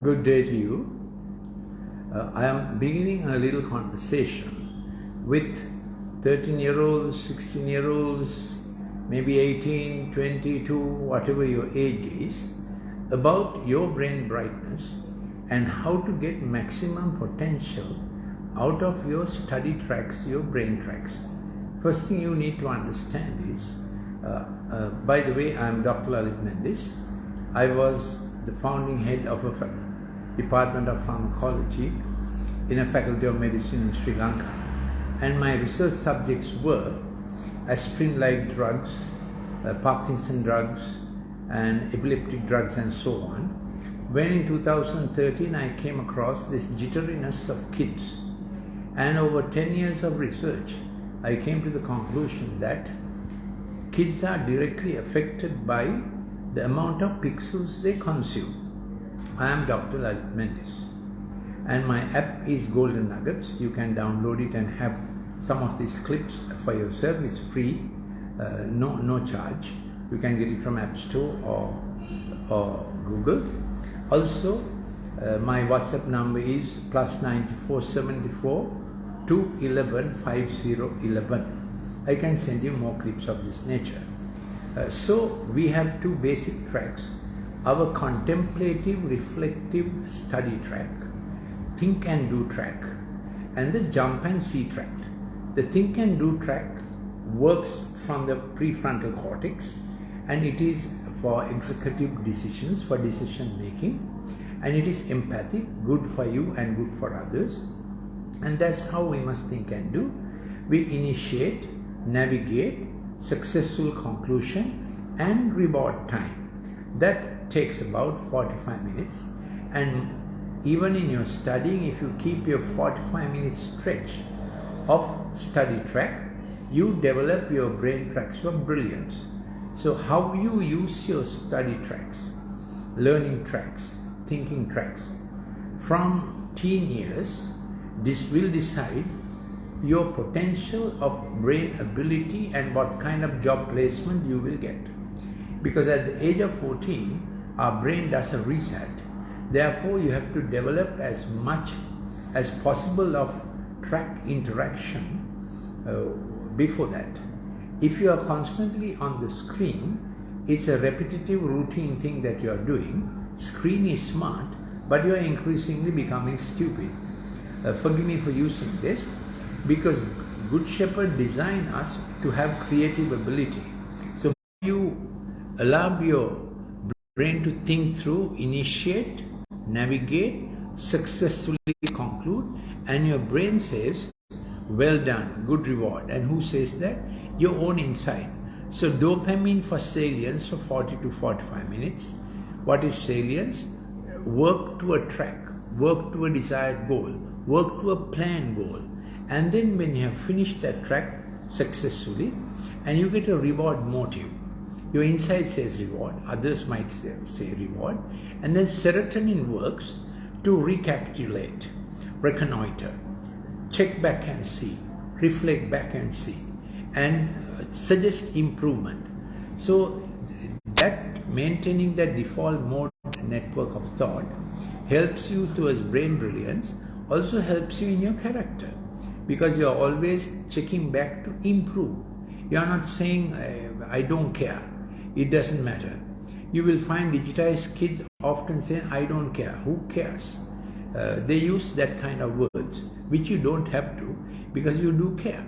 Good day to you. I am beginning a little conversation with 13-year-olds, 16-year-olds, maybe 18, 22, whatever your age is, about your brain brightness and how to get maximum potential out of your study tracks, your brain tracks. First thing you need to understand is, by the way, I am Dr. Lalith Mendis. I was the founding head of a Department of Pharmacology in a Faculty of Medicine in Sri Lanka, and my research subjects were aspirin-like drugs, Parkinson drugs, and epileptic drugs, and so on. When in 2013 I came across this jitteriness of kids, and over 10 years of research I came to the conclusion that kids are directly affected by the amount of pixels they consume. I am Dr. Lalith Mendis, and my app is Golden Nuggets. You can download it and have some of these clips for yourself. It's free, no charge. You can get it from App Store or Google. Also, my WhatsApp number is +94 74 211 5011. I can send you more clips of this nature. So we have two basic tracks: our contemplative, reflective study track, think and do track, and the jump and see track. The think and do track works from the prefrontal cortex, and it is for executive decisions, for decision making, and it is empathic, good for you and good for others. And that's how we must think and do. We initiate, navigate, successful conclusion, and reward time. That takes about 45 minutes, and even in your studying, if you keep your 45 minute stretch of study track, you develop your brain tracks of brilliance. So how you use your study tracks, learning tracks, thinking tracks from teen years, this will decide your potential of brain ability and what kind of job placement you will get. Because at the age of 14, our brain does a reset. Therefore, you have to develop as much as possible of track interaction before that. If you are constantly on the screen, it's a repetitive routine thing that you are doing. Screen is smart, but you are increasingly becoming stupid. Forgive me for using this, because Good Shepherd designed us to have creative ability. So you allow your brain to think through, initiate, navigate, successfully conclude, and your brain says, well done, good reward. And who says that? Your own inside. So dopamine for salience for 40 to 45 minutes. What is salience? Work to a track, work to a desired goal, work to a planned goal. And then when you have finished that track successfully, and you get a reward motive, your inside says reward, others might say reward, and then serotonin works to recapitulate, reconnoiter, check back and see, reflect back and see, and suggest improvement. So that maintaining that default mode network of thought helps you towards brain brilliance, also helps you in your character, because you are always checking back to improve. You are not saying, I don't care, it doesn't matter. You will find digitized kids often saying, I don't care, who cares? They use that kind of words, which you don't have to, because you do care.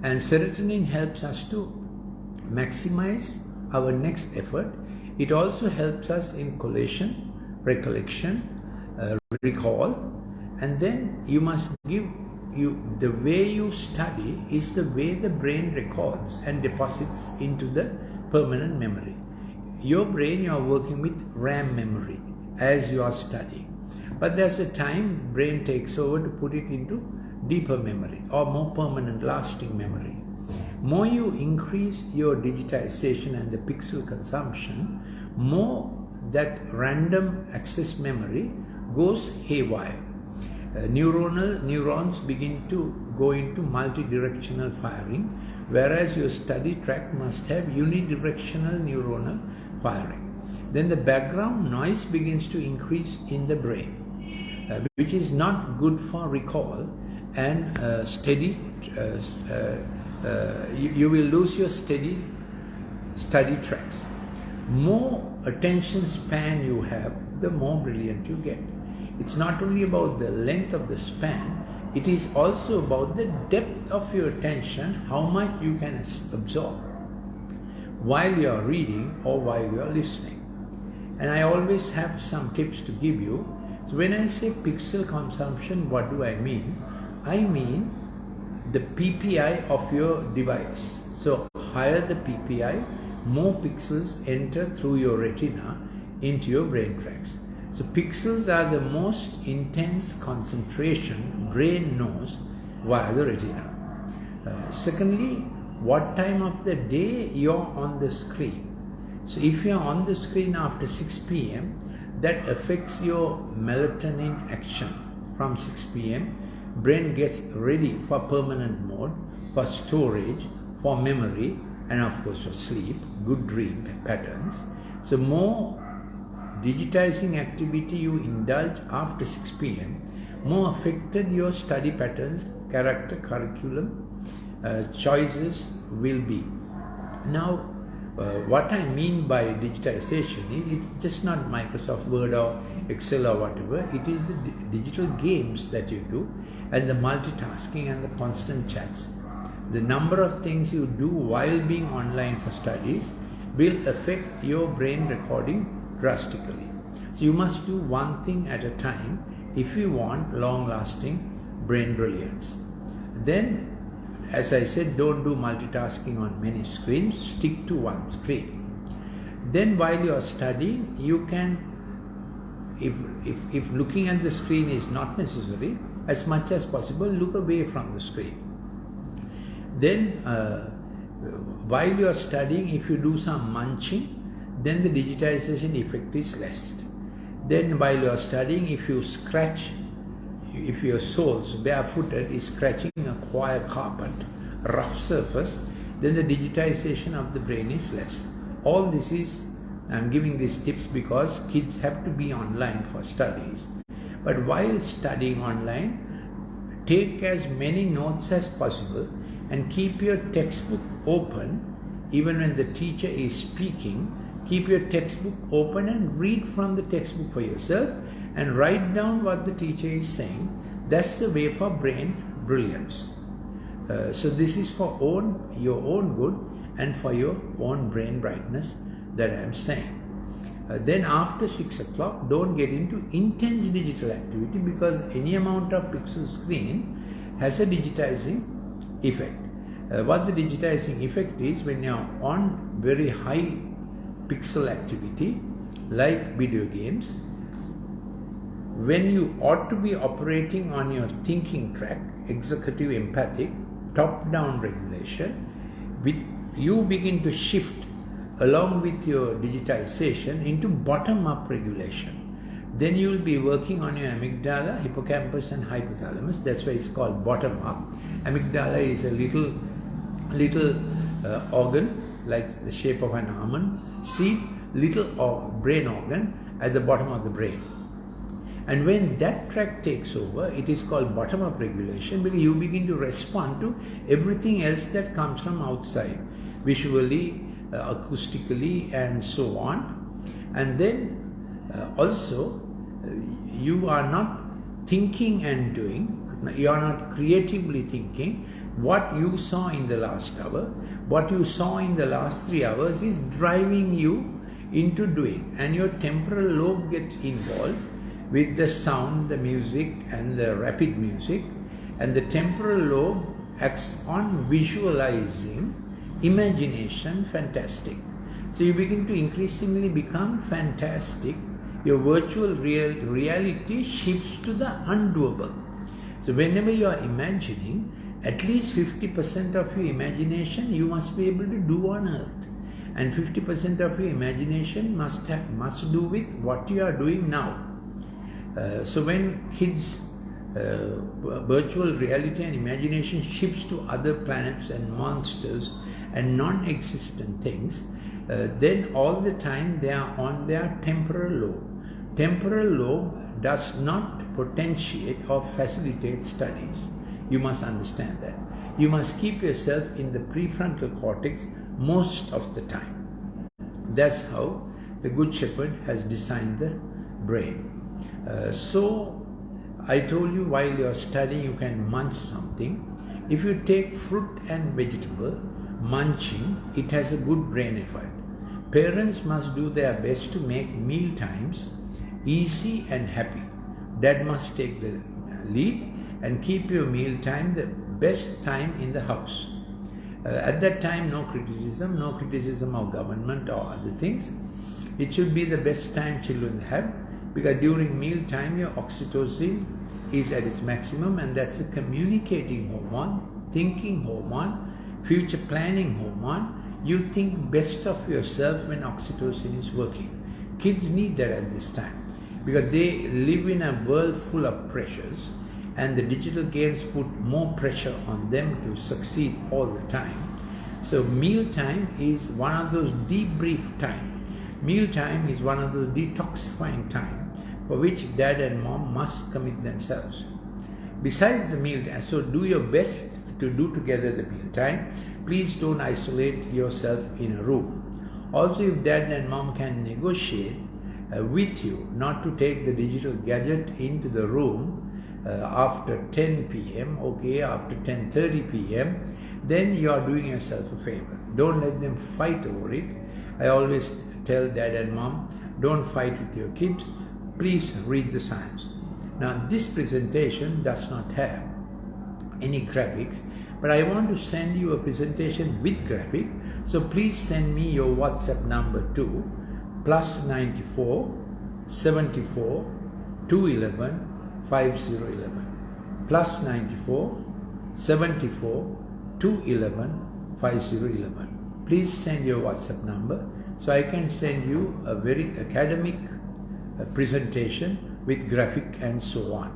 And serotonin helps us to maximize our next effort. It also helps us in collation, recollection, recall, and then you must give the way you study is the way the brain records and deposits into the permanent memory. Your brain, you are working with RAM memory as you are studying. But there's a time brain takes over to put it into deeper memory or more permanent, lasting memory. More you increase your digitization and the pixel consumption, more that random access memory goes haywire. Neurons begin to go into multi-directional firing, whereas your study track must have unidirectional neuronal firing. then the background noise begins to increase in the brain, which is not good for recall and steady. You will lose your steady study tracks. More attention span you have, the more brilliant you get. It's not only about the length of the span, it is also about the depth of your attention, how much you can absorb while you are reading or while you are listening. And I always have some tips to give you. So when I say pixel consumption, what do I mean? I mean the PPI of your device. So higher the PPI, more pixels enter through your retina into your brain tracts. So pixels are the most intense concentration brain knows via the retina. Secondly, what time of the day you're on the screen. So if you're on the screen after 6 p.m., that affects your melatonin action. From 6 p.m., brain gets ready for permanent mode, for storage, for memory, and of course for sleep, good dream patterns. So more digitizing activity you indulge after 6 p.m., more affected your study patterns, character, curriculum, choices will be. Now, what I mean by digitization is it's just not Microsoft Word or Excel or whatever. It is the digital games that you do and the multitasking and the constant chats. The number of things you do while being online for studies will affect your brain recording drastically. So you must do one thing at a time if you want long-lasting brain brilliance. Then, as I said, don't do multitasking on many screens, stick to one screen. Then while you are studying, you can, if looking at the screen is not necessary, as much as possible, look away from the screen. Then while you are studying, if you do some munching, then the digitization effect is less. Then while you are studying, if you scratch, if your soles barefooted is scratching a quiet carpet, rough surface, then the digitization of the brain is less. All this is, I'm giving these tips because kids have to be online for studies. But while studying online, take as many notes as possible and keep your textbook open. Even when the teacher is speaking, keep your textbook open and read from the textbook for yourself and write down what the teacher is saying. That's the way for brain brilliance. So this is for your own good and for your own brain brightness that I am saying. Then after 6 o'clock, don't get into intense digital activity because any amount of pixel screen has a digitizing effect. What the digitizing effect is, when you are on very high pixel activity like video games, when you ought to be operating on your thinking track, executive empathic, top-down regulation, you begin to shift along with your digitization into bottom-up regulation. Then you will be working on your amygdala, hippocampus and hypothalamus. That's why it's called bottom-up. Amygdala is a little organ like the shape of an almond seed, little brain organ at the bottom of the brain. And when that track takes over, it is called bottom-up regulation because you begin to respond to everything else that comes from outside, visually, acoustically, and so on. And then also, you are not thinking and doing, you are not creatively thinking. What you saw in the last hour, what you saw in the last 3 hours is driving you into doing, and your temporal lobe gets involved with the sound, the music and the rapid music, and the temporal lobe acts on visualizing, imagination, fantastic. So you begin to increasingly become fantastic. Your virtual reality shifts to the undoable. So whenever you are imagining, at least 50% of your imagination you must be able to do on earth, and 50% of your imagination must do with what you are doing now. So when kids virtual reality and imagination shifts to other planets and monsters and non-existent things, then all the time they are on their temporal lobe. Temporal lobe does not potentiate or facilitate studies. You must understand that. You must keep yourself in the prefrontal cortex most of the time. That's how the Good Shepherd has designed the brain. So I told you while you're studying you can munch something. If you take fruit and vegetable, munching, it has a good brain effect. Parents must do their best to make meal times easy and happy. Dad must take the lead and keep your meal time the best time in the house. At that time, no criticism of government or other things. It should be the best time children have, because during meal time your oxytocin is at its maximum, and that's the communicating hormone, thinking hormone, future planning hormone. You think best of yourself when oxytocin is working. Kids need that at this time because they live in a world full of pressures, and the digital games put more pressure on them to succeed all the time. So meal time is one of those debrief time. Meal time is one of those detoxifying time for which dad and mom must commit themselves. Besides the meal time, so do your best to do together the meal time. Please don't isolate yourself in a room. Also, if dad and mom can negotiate with you not to take the digital gadget into the room after 10 p.m., okay, after 10:30 p.m., then you are doing yourself a favor. Don't let them fight over it. I always tell dad and mom, don't fight with your kids. Please read the science. Now, this presentation does not have any graphics, but I want to send you a presentation with graphic. So please send me your WhatsApp number to +94 74 211 5011 +94 74 211 5011. Please send your WhatsApp number so I can send you a very academic presentation with graphic and so on.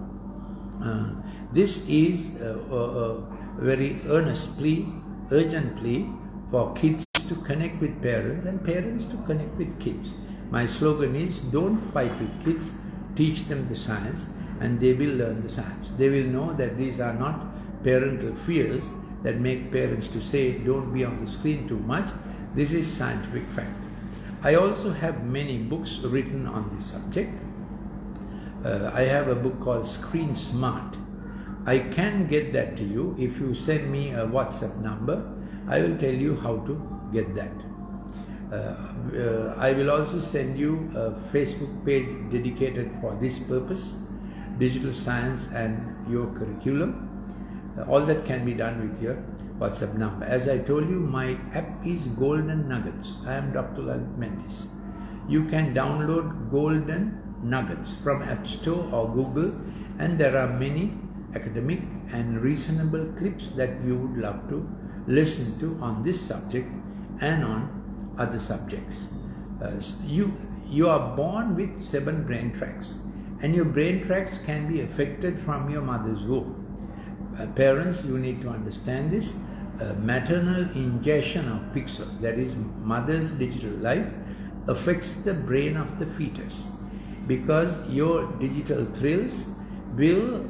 This is a very earnest plea, urgent plea for kids to connect with parents and parents to connect with kids. My slogan is, don't fight with kids, teach them the science, and they will learn the science. They will know that these are not parental fears that make parents to say, don't be on the screen too much. This is scientific fact. I also have many books written on this subject. I have a book called Screen Smart. I can get that to you. If you send me a WhatsApp number, I will tell you how to get that. I will also send you a Facebook page dedicated for this purpose, digital science and your curriculum. All that can be done with your WhatsApp number. As I told you, my app is Golden Nuggets. I am Dr. Lalith Mendis. You can download Golden Nuggets from App Store or Google, and there are many academic and reasonable clips that you would love to listen to on this subject and on other subjects. You are born with 7 brain tracts, and your brain tracts can be affected from your mother's womb. Parents, you need to understand this. Maternal ingestion of pixel, that is mother's digital life, affects the brain of the fetus, because your digital thrills will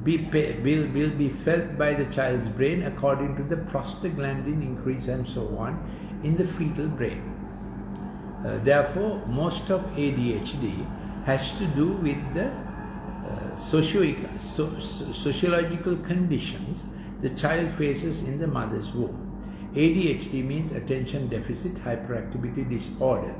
be felt by the child's brain according to the prostaglandin increase and so on in the fetal brain. Therefore, most of ADHD has to do with the sociological conditions the child faces in the mother's womb. ADHD means attention deficit hyperactivity disorder.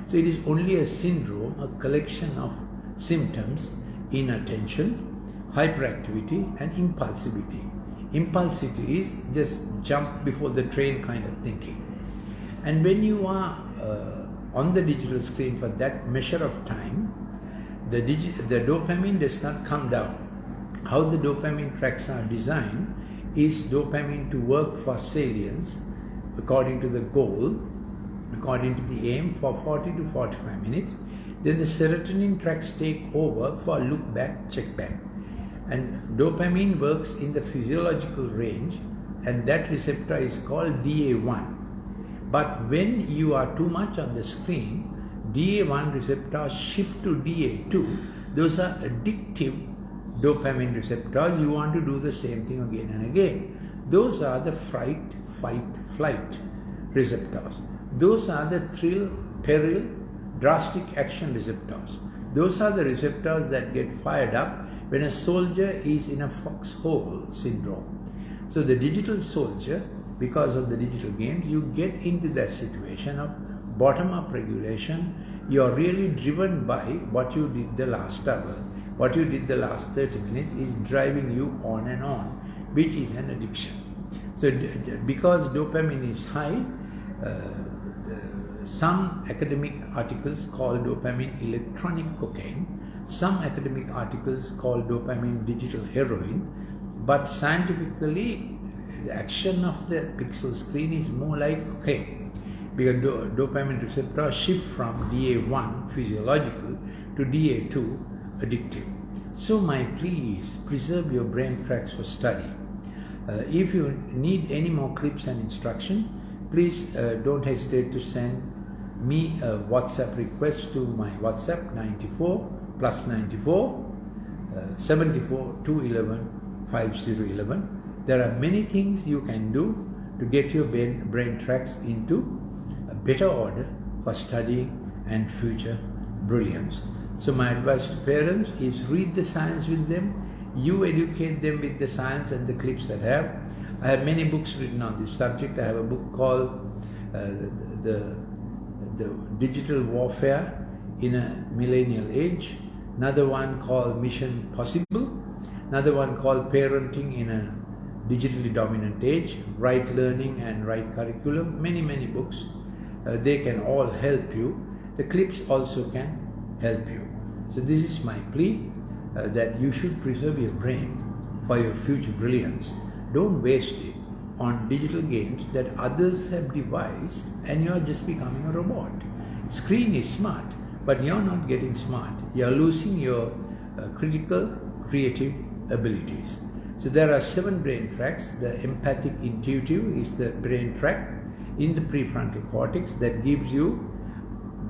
So it is only a syndrome, a collection of symptoms: inattention, hyperactivity and impulsivity. Impulsivity is just jump before the train kind of thinking. And when you are on the digital screen for that measure of time, the dopamine does not come down. How the dopamine tracks are designed is dopamine to work for salience according to the goal, according to the aim, for 40 to 45 minutes. Then the serotonin tracks take over for look back, check back. And dopamine works in the physiological range, and that receptor is called DA1. But when you are too much on the screen, DA1 receptors shift to DA2. Those are addictive dopamine receptors. You want to do the same thing again and again. Those are the fright, fight, flight receptors. Those are the thrill, peril, drastic action receptors. Those are the receptors that get fired up when a soldier is in a foxhole syndrome. So the digital soldier, because of the digital games, you get into that situation of bottom-up regulation. You are really driven by what you did the last hour. What you did the last 30 minutes is driving you on and on, which is an addiction. So because dopamine is high, some academic articles call dopamine electronic cocaine, some academic articles call dopamine digital heroin, but scientifically the action of the pixel screen is more like cocaine, because dopamine receptors shift from DA1 physiological to DA2 addictive. So my plea is preserve your brain tracks for study. If you need any more clips and instruction, please don't hesitate to send me a WhatsApp request to my WhatsApp 94 +94 74 211 5011. There are many things you can do to get your brain tracks into a better order for studying and future brilliance. So my advice to parents is read the science with them. You educate them with the science and the clips that I have many books written on this subject. I have a book called the Digital Warfare in a Millennial Age, another one called Mission Possible, another one called Parenting in a Digitally Dominant Age, Right Learning and Right Curriculum, many books. They can all help you. The clips also can help you. So this is my plea, that you should preserve your brain for your future brilliance. Don't waste it on digital games that others have devised and you're just becoming a robot. Screen is smart, but you're not getting smart. You're losing your critical, creative abilities. So there are 7 brain tracks. The empathic intuitive is the brain track in the prefrontal cortex that gives you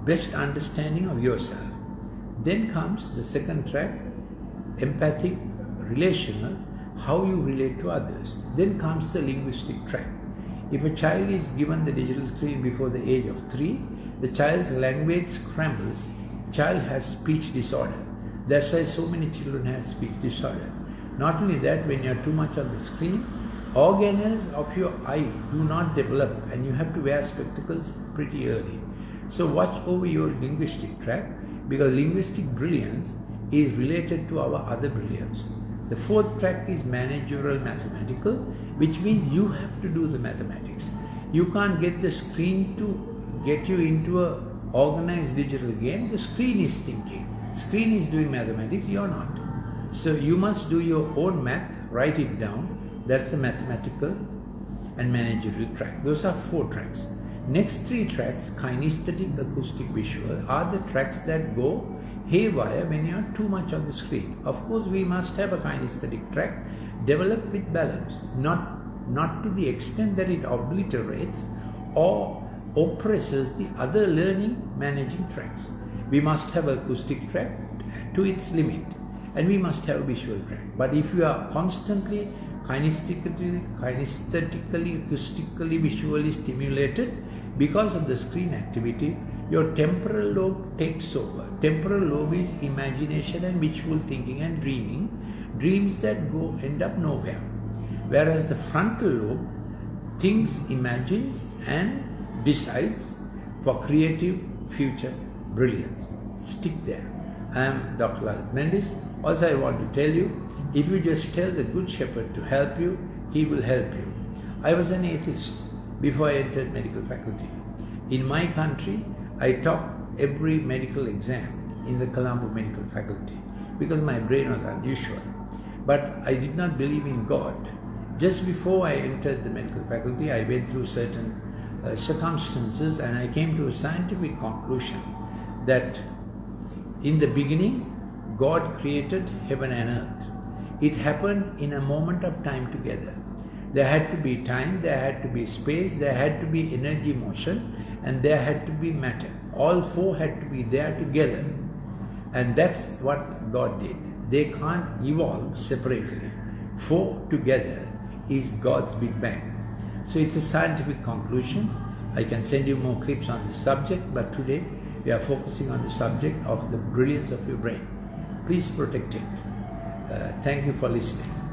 best understanding of yourself. Then comes the second track, empathic, relational, how you relate to others. Then comes the linguistic track. If a child is given the digital screen before the age of 3, the child's language scrambles. Child has speech disorder. That's why so many children have speech disorder. Not only that, when you're too much on the screen, organelles of your eye do not develop and you have to wear spectacles pretty early. So watch over your linguistic track, because linguistic brilliance is related to our other brilliance. The 4th track is managerial mathematical, which means you have to do the mathematics. You can't get the screen to get you into a organized digital game. The screen is thinking. Screen is doing mathematics, you're not. So you must do your own math, write it down. That's the mathematical and managerial track. Those are 4 tracks. Next 3 tracks, kinesthetic, acoustic, visual, are the tracks that go haywire when you are too much on the screen. Of course, we must have a kinesthetic track developed with balance, not to the extent that it obliterates or oppresses the other learning managing tracks. We must have an acoustic track to its limit, and we must have a visual track. But if you are constantly kinesthetically, acoustically, visually stimulated because of the screen activity, your temporal lobe takes over. Temporal lobe is imagination and visual thinking and dreaming, dreams that end up nowhere. Whereas the frontal lobe thinks, imagines and decides for creative future brilliance. Stick there. I am Dr. Lalith Mendis. Also, I want to tell you, if you just tell the Good Shepherd to help you, he will help you. I was an atheist before I entered medical faculty. In my country, I topped every medical exam in the Colombo medical faculty because my brain was unusual. But I did not believe in God. Just before I entered the medical faculty, I went through certain circumstances and I came to a scientific conclusion that in the beginning, God created heaven and earth. It happened in a moment of time together. There had to be time, there had to be space, there had to be energy motion, and there had to be matter. All four had to be there together. And that's what God did. They can't evolve separately. Four together is God's Big Bang. So it's a scientific conclusion. I can send you more clips on this subject, but today we are focusing on the subject of the brilliance of your brain. Please protect it. Thank you for listening.